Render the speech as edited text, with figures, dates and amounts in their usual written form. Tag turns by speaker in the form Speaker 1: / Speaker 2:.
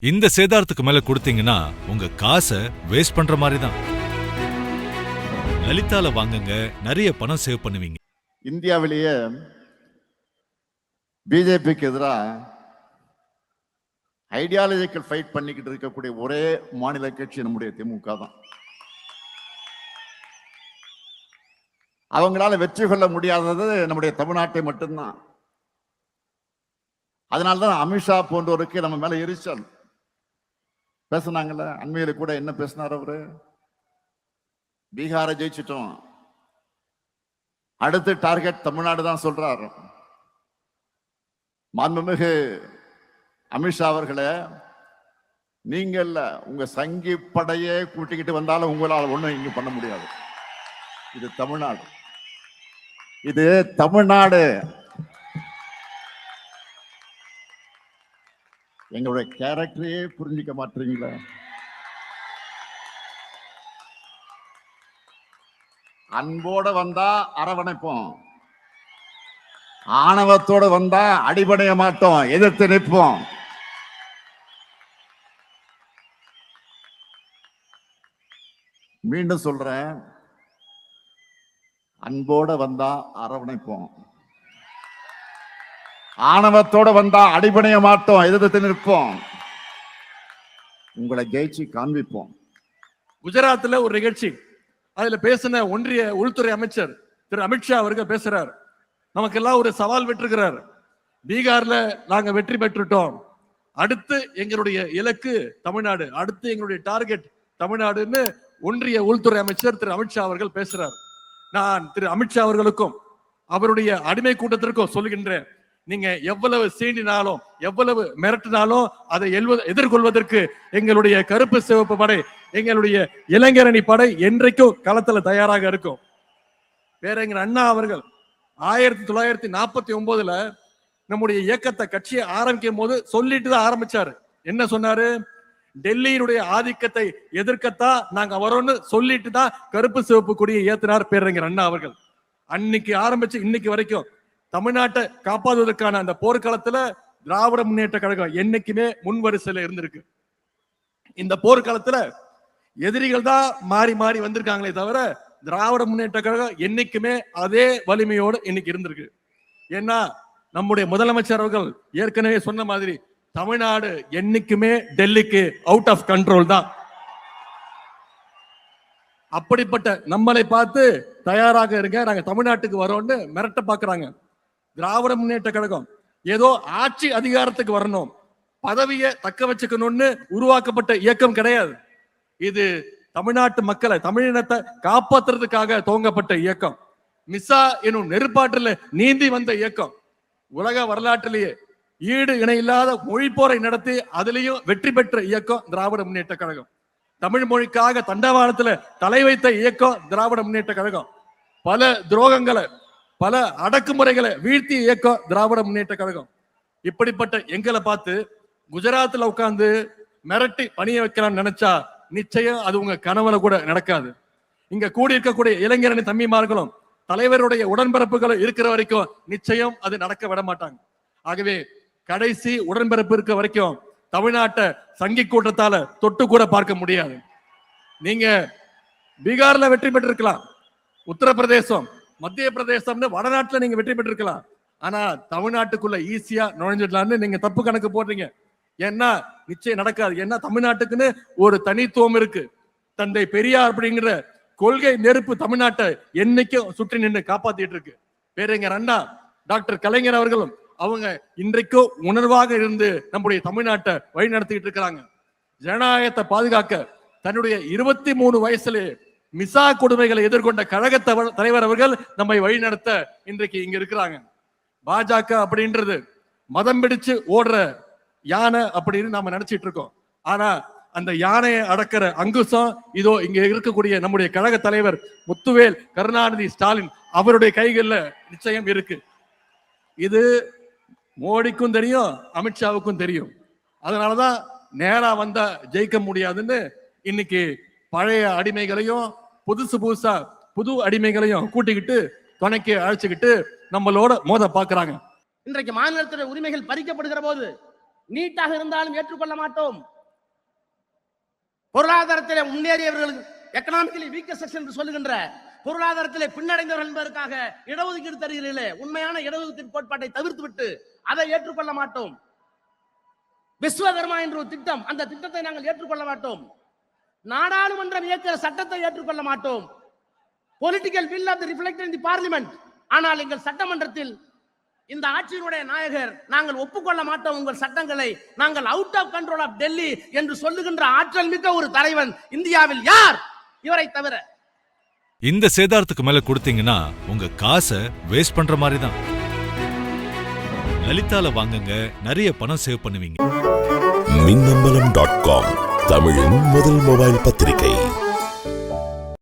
Speaker 1: இந்த சேதாரத்துக்கு மேல கொடுத்தீங்கன்னா உங்க காசை வேஸ்ட் பண்ற மாதிரி தான். லலிதால வாங்குங்க, நிறைய பணம் சேவ் பண்ணுவீங்க.
Speaker 2: இந்தியாவிலேயே பிஜேபிக்கு எதிராக ஐடியாலஜிக்கல் ஃபைட் பண்ணிக்கிட்டு இருக்கக்கூடிய ஒரே மாநில கட்சி நம்முடைய திமுக தான். அவங்களால வெற்றி கொள்ள முடியாதது நம்முடைய தமிழ்நாட்டை மட்டும்தான். அதனால்தான் அமித்ஷா போன்றவருக்கு நம்ம மேல எரிச்சல். பேசினாங்கல்ல, அண்மையில கூட என்ன பேசினார் அவரு? பீகாரை ஜெயிச்சிட்டோம், அடுத்து டார்கெட் தமிழ்நாடு தான் சொல்றாரு. மாண்புமிகு அமித்ஷா அவர்களே, நீங்க இல்ல, உங்க சங்கி படையே கூட்டிக்கிட்டு வந்தாலும் உங்களால் ஒண்ணும் இங்க பண்ண முடியாது. இது தமிழ்நாடு, இது தமிழ்நாடு. எங்களுடைய கேரக்டரையே புரிஞ்சிக்க மாட்டீங்களா? அன்போட வந்தா அரவணைப்போம், ஆணவத்தோட வந்தா அடிபடைய மாட்டோம், எதிர்த்து நிற்போம். மீண்டும் சொல்றேன், அன்போட வந்தா அரவணைப்போம், ஆணவத்தோட வந்தா அடிபடைய மாட்டோம், எதிர்த்து நிற்போம். உங்களை ஜெயிச்சு காண்பிப்போம்.
Speaker 3: குஜராத்ல ஒரு நிகழ்ச்சி, அதுல பேசின ஒன்றிய உள்துறை அமைச்சர் திரு அமித்ஷா அவர்கள் பேசுறார். நமக்கெல்லாம் ஒரு சவால் விட்டுருக்கிறார். பீகார்ல நாங்க வெற்றி பெற்றுட்டோம், அடுத்து எங்களுடைய இலக்கு தமிழ்நாடு, அடுத்து எங்களுடைய டார்கெட் தமிழ்நாடுன்னு ஒன்றிய உள்துறை அமைச்சர் திரு அமித்ஷா அவர்கள் பேசுறார். நான் திரு அமித்ஷா அவர்களுக்கும் அவருடைய அடிமை கூட்டத்திற்கும் சொல்லுகின்றேன், நீங்க எவ்வளவு சீண்டினாலும் எவ்வளவு மிரட்டினாலும் அதை எதிர்கொள்வதற்கு எங்களுடைய கருப்பு சிவப்பு படை, எங்களுடைய இளைஞரணி படை என்றைக்கும் களத்துல தயாராக இருக்கும். பேரறிஞர் அண்ணா அவர்கள் 1949 நம்முடைய இயக்கத்தை கட்சியை ஆரம்பிக்கும் போது சொல்லிட்டு தான் ஆரம்பிச்சாரு. என்ன சொன்னாரு? டெல்லியினுடைய ஆதிக்கத்தை எதிர்க்கத்தான் நாங்க வரோம்னு சொல்லிட்டு தான் கருப்பு சிவப்பு கொடியை ஏத்தினார் பேரறிஞர் அண்ணா அவர்கள். அன்னைக்கு ஆரம்பிச்சு இன்னைக்கு வரைக்கும் தமிழ்நாட்டை காப்பாற்றுவதற்கான அந்த போர்க்களத்துல திராவிட முன்னேற்ற கழகம் என்னைக்குமே முன்வரிசையில இருந்திருக்கு. இந்த போர்க்களத்துல எதிரிகள் தான் மாறி மாறி வந்திருக்காங்களே தவிர திராவிட முன்னேற்ற கழகம் என்னைக்குமே அதே வலிமையோடு இன்னைக்கு இருந்திருக்கு. ஏன்னா நம்முடைய முதலமைச்சர் அவர்கள் ஏற்கனவே சொன்ன மாதிரி தமிழ்நாடு என்னைக்குமே டெல்லிக்கு அவுட் ஆஃப் கண்ட்ரோல் தான். அப்படிப்பட்ட நம்மளை பார்த்து தயாராக இருங்க, நாங்க தமிழ்நாட்டுக்கு வரோம்னு மிரட்ட பாக்குறாங்க. திராவிட முன்னேற்ற கழகம் ஏதோ ஆட்சி அதிகாரத்துக்கு வரணும், பதவியை தக்க வச்சுக்கணும்னு உருவாக்கப்பட்ட இயக்கம் கிடையாது. இது தமிழ்நாட்டு மக்களை, தமிழினத்தை காப்பாற்றுறதுக்காக துவங்கப்பட்ட இயக்கம். மிசா எனும் நெருப்பாற்றில் நீந்தி வந்த இயக்கம். உலக வரலாற்றிலேயே ஈடு இணையில்லாத மொழி போரை நடத்தி அதிலையும் வெற்றி பெற்ற இயக்கம் திராவிட முன்னேற்ற கழகம். தமிழ் மொழிக்காக தண்டவாளத்துல தலை வைத்த இயக்கம் திராவிட முன்னேற்ற கழகம். பல துரோகங்களை, பல அடக்குமுறைகளை வீழ்த்திய இயக்கம் திராவிட முன்னேற்ற கழகம். இப்படிப்பட்ட எங்களை பார்த்து குஜராத்ல உட்கார்ந்து மிரட்டி பணிய வைக்கலாம்னு நினைச்சா நிச்சயம் அது உங்க கனவுல கூட நடக்காது. இங்க கூடி இருக்கக்கூடிய இளைஞரணி தம்பிமார்களும் தலைவருடைய உடன்பிறப்புகளும் இருக்கிற வரைக்கும் நிச்சயம் அது நடக்க விட மாட்டாங்க. ஆகவே கடைசி உடன்பிறப்பு இருக்க வரைக்கும் தமிழ்நாட்டை சங்கி கூட்டத்தால தொட்டு கூட பார்க்க முடியாது. நீங்க பீகார்ல வெற்றி பெற்றிருக்கலாம், உத்தரப்பிரதேசம், மத்திய பிரதேசம்னு வடநாட்டுல நீங்க வெற்றி பெற்றிருக்கலாம். ஆனா தமிழ்நாட்டுக்குள்ள ஈஸியா நுழைஞ்சிடலாம்னு நீங்க தப்பு கணக்கு போடுறீங்க. ஏன்னா நிச்சயம் நடக்காது. ஏன்னா தமிழ்நாட்டுக்குன்னு ஒரு தனித்துவம் இருக்கு. தந்தை பெரியார் அப்படிங்கிற கொள்கை நெருப்பு தமிழ்நாட்டை என்னைக்கும் சுற்றி நின்று காப்பாத்திட்டு இருக்கு. பேரறிஞர் அண்ணா, டாக்டர் கலைஞர் அவர்களும் அவங்க இன்றைக்கும் உணர்வாக இருந்து நம்முடைய தமிழ்நாட்டை வழி நடத்திட்டு இருக்கிறாங்க. ஜனநாயகத்தை பாதுகாக்க தன்னுடைய 23 வயசுல மிசா கொடுமைகளை எதிர்கொண்ட கழக தலைவர் அவர்கள் நம்மை வழி நடத்த இன்றைக்கு இங்க இருக்கிறாங்க. பாஜக அப்படின்றது மதம் பிடிச்சு ஓடுற யானை அப்படின்னு நாம நினைச்சிட்டு இருக்கோம். ஆனா அந்த யானையை அடக்கிற அங்குசம் இதோ இங்க இருக்கக்கூடிய நம்முடைய கழக தலைவர் முத்துவேல் கருணாநிதி ஸ்டாலின் அவருடைய கைகள்ல நிச்சயம் இருக்கு. இது மோடிக்கும் தெரியும், அமித்ஷாவுக்கும் தெரியும். அதனாலதான் நேரா வந்தா ஜெயிக்க முடியாதுன்னு இன்னைக்கு பழைய அடிமைகளையும் புதுசா புது அடிமைகளையும் கூட்டிக்கிட்டு துணைக்கு அழைச்சுக்கிட்டு நம்மளோட மோத பாக்குறாங்க.
Speaker 4: இன்றைக்கு மாநிலத்தினுடைய உரிமைகள் பறிக்கப்படுகிற போது நீட்டாக இருந்தாலும் ஏற்றுக்கொள்ள மாட்டோம். பொருளாதாரத்திலே முன்னேறியவர்களுக்கு எக்கனாமிக்கலி வீக்கர் செக்ஷன் என்று சொல்லுகின்ற பொருளாதாரத்திலே பின்னடைந்தவர்கள் என்பதற்காக இடஒதுக்கீடு தருகிறீர்களே, உண்மையான இடஒதுக்கீடு கோட்பாட்டை தவிர்த்து விட்டு அதை ஏற்றுக்கொள்ள மாட்டோம். விஸ்வகர்மா என்ற ஒரு திட்டம், அந்த திட்டத்தை நாங்கள் ஏற்றுக்கொள்ள மாட்டோம். நாடாளுமன்றம் இயக்கிற சட்டத்தை ஏற்றுக்கொள்ள மாட்டோம். Political will of the reflected in the parliament. ஆனால் எங்கள் சட்டமன்றத்தில் இந்த ஆட்சியினுடைய நாயகர் நாங்கள் ஒப்புக்கொள்ள மாட்டோம் உங்கள் சட்டங்களை, நாங்கள் out of control of Delhi என்று சொல்லுகின்ற ஆற்றல் மிக்க ஒரு தலைவன் இந்தியாவில் யார்? இவரை தவிர.
Speaker 1: இந்த சேதாரத்துக்கு மேல கொடுத்தீங்கன்னா உங்க காசை வேஸ்ட் பண்ற மாதிரி தான். லலிதால வாங்குங்க, நிறைய பணம் சேவ் பண்ணுவீங்க.
Speaker 5: மின்னம்பலம்.com தமிழின் முதல் மொபைல் பத்திரிகை.